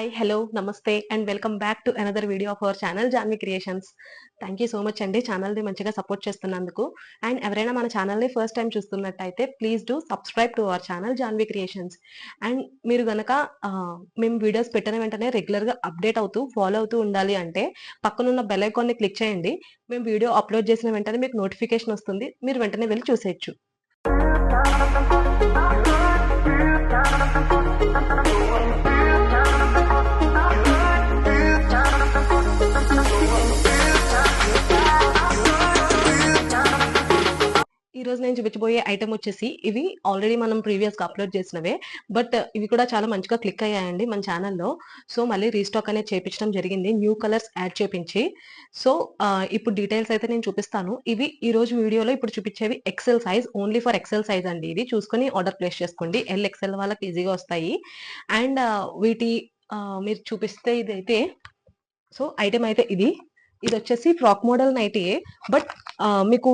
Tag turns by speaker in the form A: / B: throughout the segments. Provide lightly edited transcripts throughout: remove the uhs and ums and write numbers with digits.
A: Hi, hello, నమస్తే and welcome back to another video of our channel Janvi creations. Thank you so much అండి ఛానల్ని మంచిగా support చేస్తున్నందుకు. And ఎవరైనా మన ఛానల్ని ఫస్ట్ టైం చూస్తున్నట్టయితే please do subscribe to our channel Janvi creations. And మీరు గనక మేము వీడియోస్ పెట్టిన వెంటనే రెగ్యులర్గా అప్డేట్ అవుతూ ఫాలో అవుతూ ఉండాలి అంటే పక్కనున్న బెల్ ఐకాన్ని క్లిక్ చేయండి. మేము వీడియో అప్లోడ్ చేసిన వెంటనే మీకు నోటిఫికేషన్ వస్తుంది, మీరు వెంటనే వెళ్ళి చూసేయచ్చు. ఈ రోజు నేను చూపించబోయే ఐటమ్ వచ్చేసి ఇవి ఆల్రెడీ మనం ప్రీవియస్గా అప్లోడ్ చేసినవే, బట్ ఇవి కూడా చాలా మంచిగా క్లిక్ అయ్యాయండి మన ఛానల్లో. సో మళ్ళీ రీస్టాక్ అనేది చేయించడం జరిగింది, న్యూ కలర్స్ యాడ్ చేయించి. సో ఇప్పుడు డీటెయిల్స్ అయితే నేను చూపిస్తాను. ఇవి ఈ రోజు వీడియోలో ఇప్పుడు చూపించేవి XL size, only for XL size అండి. ఇది చూసుకొని ఆర్డర్ ప్లేస్ చేసుకోండి, ఎల్ ఎక్సెల్ వాళ్ళకి ఈజీగా వస్తాయి. అండ్ వీటి మీరు చూపిస్తే ఇదైతే, సో ఐటమ్ అయితే ఇది వచ్చేసి ఫ్రాక్ మోడల్ నైటీయే, బట్ మీకు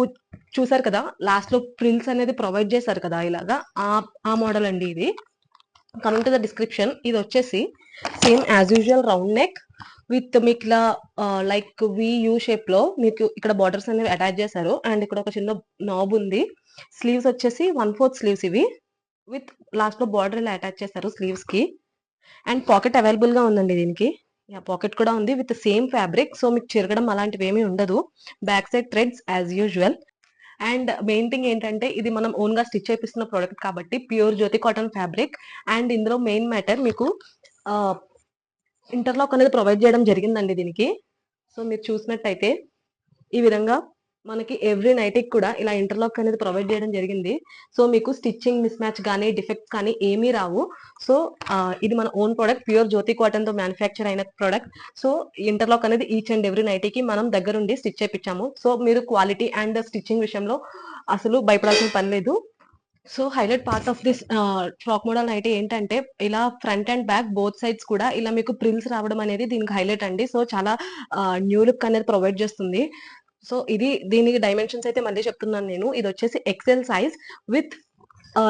A: చూసారు కదా లాస్ట్ లో ప్రిల్స్ అనేది ప్రొవైడ్ చేశారు కదా ఇలాగా, ఆ మోడల్ అండి ఇది. కమింగ్ టు ద డిస్క్రిప్షన్, ఇది వచ్చేసి same as usual round neck with మీకు ఇలా లైక్ వి యూ షేప్ లో మీకు ఇక్కడ బార్డర్స్ అనేవి అటాచ్ చేశారు. అండ్ ఇక్కడ ఒక చిన్న నాబ్ ఉంది. స్లీవ్స్ వచ్చేసి 1/4 స్లీవ్స్ ఇవి, విత్ లాస్ట్ లో బార్డర్ ఇలా అటాచ్ చేశారు స్లీవ్స్ కి. అండ్ పాకెట్ అవైలబుల్ గా ఉందండి దీనికి. పాకెట్ కూడా ఉంది విత్ సేమ్ ఫ్యాబ్రిక్, సో మీకు చిరగడం అలాంటివి ఏమీ ఉండదు. Back side threads as usual. And main thing ఏంటంటే ఇది మనం ఓన్ గా స్టిచ్ చేపిస్తున్న ప్రోడక్ట్ కాబట్టి pure Jyoti cotton fabric. And ఇందులో మెయిన్ మ్యాటర్ మీకు ఇంటర్లాక్ అనేది ప్రొవైడ్ చేయడం జరిగిందండి దీనికి. సో మీరు చూసినట్టయితే ఈ విధంగా మనకి ఎవ్రీ నైట్కి కూడా ఇలా ఇంటర్లాక్ అనేది ప్రొవైడ్ చేయడం జరిగింది. సో మీకు స్టిచ్చింగ్ మిస్ మ్యాచ్ కానీ డిఫెక్ట్స్ కానీ ఏమీ రావు. సో ఇది మన own product, pure Jyoti cotton తో మ్యానుఫ్యాక్చర్ అయిన ప్రోడక్ట్. సో ఇంటర్లాక్ అనేది ఈచ్ అండ్ ఎవ్రీ నైటీకి మనం దగ్గరుండి స్టిచ్ చేయించాము. సో మీరు క్వాలిటీ అండ్ స్టిచ్చింగ్ విషయంలో అసలు భయపడాల్సిన పని లేదు. So highlight part of this frock model nighty ఏంటంటే ఇలా front and back both sides కూడా ఇలా మీకు ప్రిల్స్ రావడం అనేది దీనికి హైలైట్ అండి. సో చాలా న్యూ లుక్ అనేది ప్రొవైడ్ చేస్తుంది. సో ఇది దీనికి డైమెన్షన్స్ అయితే మళ్ళీ చెప్తున్నాను నేను. ఇది వచ్చేసి ఎక్సెల్ సైజ్ విత్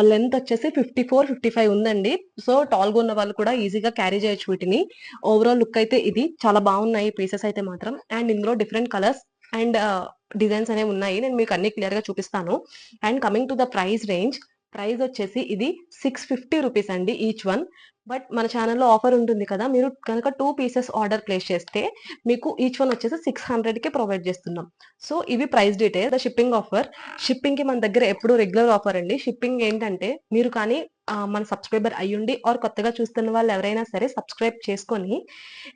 A: లెంత్ వచ్చేసి 54-55 ఉందండి. సో టాల్ గా ఉన్న వాళ్ళు కూడా ఈజీగా క్యారీ చేయొచ్చు వీటిని. ఓవరాల్ లుక్ అయితే ఇది చాలా బాగున్నాయి పీసెస్ అయితే మాత్రం. అండ్ ఇందులో డిఫరెంట్ కలర్స్ అండ్ డిజైన్స్ అనేవి ఉన్నాయి, నేను మీకు అన్ని క్లియర్ గా చూపిస్తాను. And coming to the price range, price వచ్చేసి ఇది 650 రూపీస్ అండి ఈచ్ వన్. బట్ మన ఛానల్లో ఆఫర్ ఉంటుంది కదా, మీరు కనుక 2 పీసెస్ ఆర్డర్ ప్లేస్ చేస్తే మీకు ఈచ్ వన్ వచ్చేసి 600 కి ప్రొవైడ్ చేస్తున్నాం. సో ఇవి price detail. The shipping offer, shipping కి మన దగ్గర ఎప్పుడు రెగ్యులర్ ఆఫర్ అండి. షిప్పింగ్ ఏంటంటే మీరు కానీ మన సబ్స్క్రైబర్ అయ్యుండి ఆర్ కొత్తగా చూస్తున్న వాళ్ళు ఎవరైనా సరే సబ్స్క్రైబ్ చేసుకొని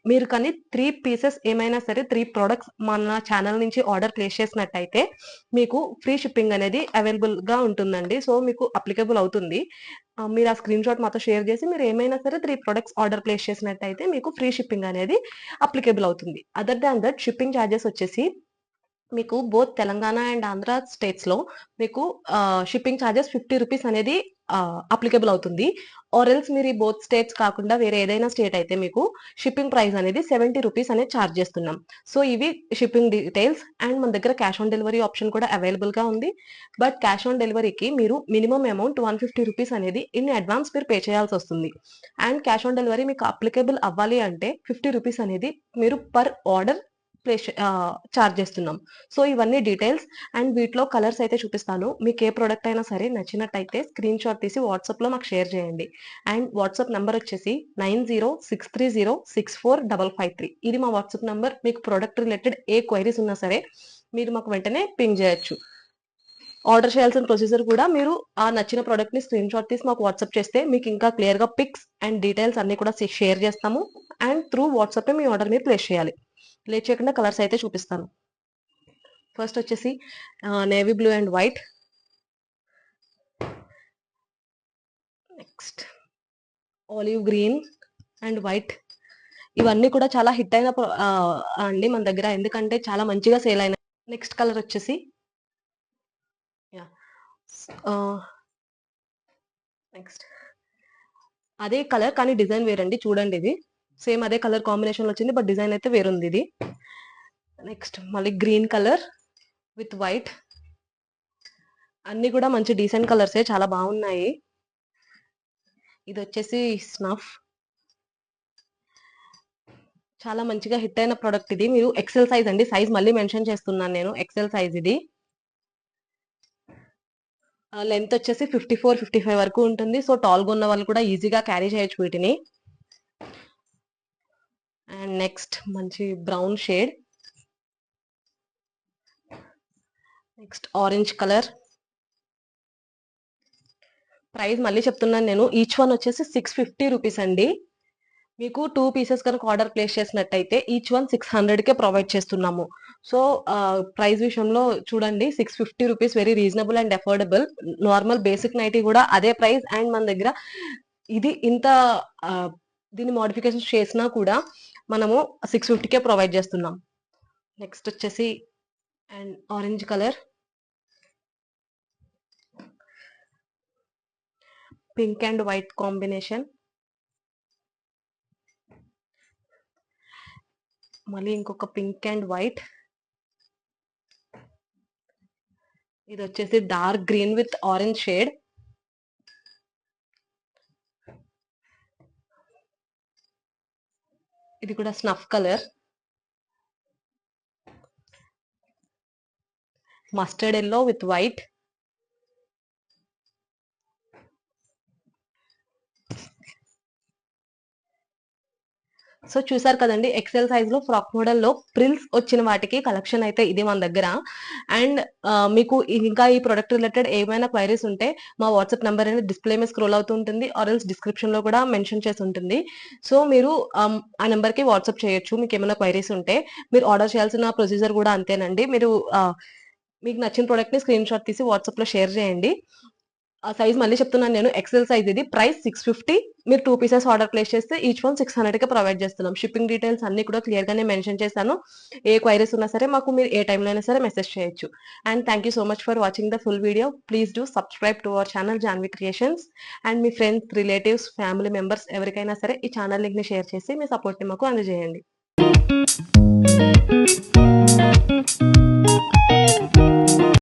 A: మీరు కానీ 3 పీసెస్ ఏమైనా సరే 3 ప్రోడక్ట్స్ మన ఛానల్ నుంచి ఆర్డర్ ప్లేస్ చేసినట్టయితే మీకు ఫ్రీ షిప్పింగ్ అనేది అవైలబుల్ గా ఉంటుందండి. సో మీకు అప్లికబుల్ అవుతుంది. మీరు ఆ స్క్రీన్ షాట్ మాతో షేర్ చేసి మీరు ఏమైనా సరే 3 ప్రొడక్ట్స్ ఆర్డర్ ప్లేస్ చేసినట్టయితే మీకు ఫ్రీ షిప్పింగ్ అనేది అప్లికబుల్ అవుతుంది. Other than that shipping charges వచ్చేసి మీకు both Telangana and Andhra states లో మీకు షిప్పింగ్ ఛార్జెస్ 50 రూపీస్ అనేది అప్లికబుల్ అవుతుంది. ఆర్ ఎల్స్ మీరు ఈ బోత్ స్టేట్స్ కాకుండా వేరే ఏదైనా స్టేట్ అయితే మీకు షిప్పింగ్ ప్రైస్ అనేది 70 రూపీస్ అనేది ఛార్జ్ చేస్తున్నాం. సో ఇవి షిప్పింగ్ డీటెయిల్స్. అండ్ మన దగ్గర క్యాష్ ఆన్ డెలివరీ ఆప్షన్ కూడా అవైలబుల్ గా ఉంది. బట్ క్యాష్ ఆన్ డెలివరీకి మీరు మినిమం అమౌంట్ 150 రూపీస్ అనేది ఇన్ అడ్వాన్స్ మీరు పే చేయాల్సి వస్తుంది. అండ్ క్యాష్ ఆన్ డెలివరీ మీకు అప్లికబుల్ అవ్వాలి అంటే 50 రూపీస్ అనేది మీరు పర్ ఆర్డర్ ప్లేస్ చార్జ్ చేస్తున్నాం. సో ఇవన్నీ డీటెయిల్స్. అండ్ వీటిలో కలర్స్ అయితే చూపిస్తాను. మీకు ఏ ప్రోడక్ట్ అయినా సరే నచ్చినట్టయితే స్క్రీన్ షాట్ తీసి వాట్సాప్ లో మాకు షేర్ చేయండి. అండ్ వాట్సాప్ నంబర్ వచ్చేసి 9063064553. ఇది మా వాట్సాప్ నంబర్. మీకు ప్రోడక్ట్ రిలేటెడ్ ఏ క్వైరీస్ ఉన్నా సరే మీరు మాకు వెంటనే పింగ్ చేయొచ్చు. ఆర్డర్ చేయాల్సిన ప్రొసీజర్ కూడా మీరు ఆ నచ్చిన ప్రోడక్ట్ ని స్క్రీన్ షాట్ తీసి మాకు వాట్సాప్ చేస్తే మీకు ఇంకా క్లియర్ గా పిక్స్ అండ్ డీటెయిల్స్ అన్ని కూడా షేర్ చేస్తాము. And through WhatsApp me order మీరు ప్లేస్ చేయాలి. లేట్ చేయకుండా కలర్స్ అయితే చూపిస్తాను. ఫస్ట్ వచ్చేసి navy blue and white, next olive green and white. ఇవన్నీ కూడా చాలా హిట్ అయిన అండి మన దగ్గర, ఎందుకంటే చాలా మంచిగా సేల్ అయిన. నెక్స్ట్ కలర్ వచ్చేసి నెక్స్ట్ అదే కలర్ కానీ డిజైన్ వేరండి. చూడండి ఇది సేమ్ అదే కలర్ కాంబినేషన్ లో వచ్చింది, బట్ డిజైన్ అయితే వేరుంది ఇది. నెక్స్ట్ మళ్ళీ గ్రీన్ కలర్ విత్ వైట్. అన్ని కూడా మంచి డీసెంట్ కలర్సే, చాలా బాగున్నాయి. ఇది వచ్చేసి స్నఫ్. చాలా మంచిగా హిట్ అయిన ప్రొడక్ట్ ఇది. మీరు ఎక్సెల్ సైజ్ అండి. సైజ్ మళ్ళీ మెన్షన్ చేస్తున్నాను నేను. ఎక్సెల్ సైజ్ ఇది. లెంత్ వచ్చేసి 54, 55 వరకు ఉంటుంది. సో టాల్‌గా ఉన్న వాళ్ళు కూడా ఈజీగా క్యారీ చేయొచ్చు వీటిని. అండ్ నెక్స్ట్ మంచి brown shade. Next orange colour. Price మళ్ళీ చెప్తున్నాను నేను. ఈచ్ వన్ వచ్చేసి 650 రూపీస్ అండి. మీకు 2 పీసెస్ కనుక ఆర్డర్ ప్లేస్ చేసినట్టయితే ఈచ్ వన్ 600కే ప్రొవైడ్ చేస్తున్నాము. సో ప్రైస్ విషయంలో చూడండి, 650 rupees very reasonable and affordable. Normal basic nighty కూడా అదే ప్రైస్. అండ్ మన దగ్గర ఇది ఇంత దీన్ని మోడిఫికేషన్ చేసినా కూడా మనము 650కే ప్రొవైడ్ చేస్తున్నాం. నెక్స్ట్ వచ్చేసి and orange colour, pink and white combination. మళ్ళీ ఇంకొక పింక్ అండ్ వైట్. ఇది వచ్చేసి dark green with orange shade. ఇది కూడా snuff colour. Mustard yellow with white. So చూసారు కదండి, ఎక్సెల్ సైజ్ లో ఫ్రాక్ మోడల్ లో ప్రిల్స్ వచ్చిన వాటికి కలెక్షన్ అయితే ఇది మన దగ్గర. అండ్ మీకు ఇంకా ఈ ప్రొడక్ట్ రిలేటెడ్ ఏమైనా క్వైరీస్ ఉంటే మా వాట్సాప్ నెంబర్ అనేది డిస్ప్లే మీద స్క్రోల్ అవుతూ ఉంటుంది, ఆర్ఎల్స్ డిస్క్రిప్షన్ లో కూడా మెన్షన్ చేసి ఉంటుంది. సో మీరు ఆ నెంబర్ కి వాట్సాప్ చేయొచ్చు మీకు ఏమైనా క్వైరీస్ ఉంటే. మీరు ఆర్డర్ చేయాల్సిన ప్రొసీజర్ కూడా అంతేనండి. మీరు మీకు నచ్చిన ప్రోడక్ట్ ని స్క్రీన్ షాట్ తీసి వాట్సాప్ లో షేర్ చేయండి. ఆ సైజ్ మళ్ళీ చెప్తున్నాను నేను. ఎక్సెల్ సైజ్ ఇది. ప్రైస్ 650. మీరు 2 పీసెస్ ఆర్డర్ ప్లేస్ చేస్తే ఈచ్ వన్ 600కి ప్రొవైడ్ చేస్తున్నాం. షిప్పింగ్ డీటెయిల్స్ అన్ని కూడా క్లియర్ గానే మెన్షన్ చేశాను. ఏ క్వైరీస్ ఉన్నా సరే మాకు మీరు ఏ టైంలో అయినా సరే మెసేజ్ చేయొచ్చు. And thank you so much for watching the full video. Please do subscribe to our channel Janvi creations. And మీ ఫ్రెండ్స్, రిలేటివ్స్, ఫ్యామిలీ మెంబర్స్ ఎవరికైనా సరే ఈ ఛానల్ లింక్ ని షేర్ చేసి మీ సపోర్ట్ ని మాకు అందజేయండి.